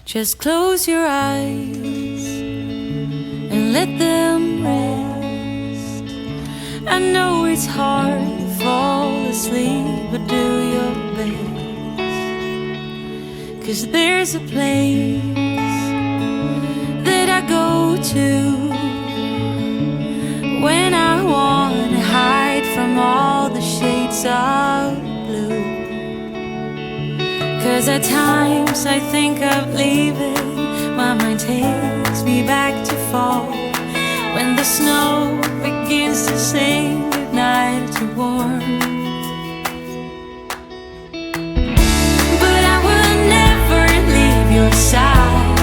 Just close your eyes and let them rest. I know it's hard to fall asleep, but do your best. 'Cause there's a place that I go to when I wanna hide from all the shades of blue. 'Cause at times I think of leaving, my mind takes me back to fall, when the snow begins to sing goodnight to warm. But I will never leave your side.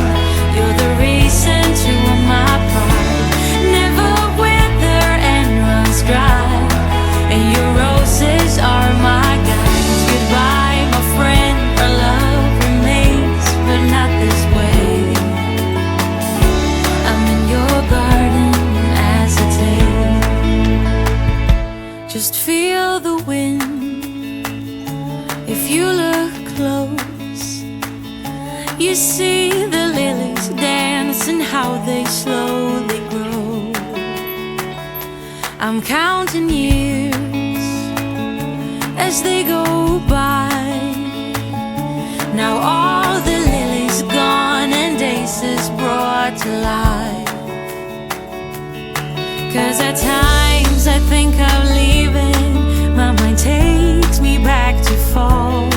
You're the reason to all my pride. Never wither and runs dry, and your roses are my guides. Goodbye, my friend, our love remains, but not this way. I'm in your garden as a day. Just feel the wind. If you look close, you see the lilies dance and how they slowly grow. I'm counting years as they go by. Now all the lilies gone and days is brought to life. 'Cause at times I think of leaving, my mind takes me back to fall,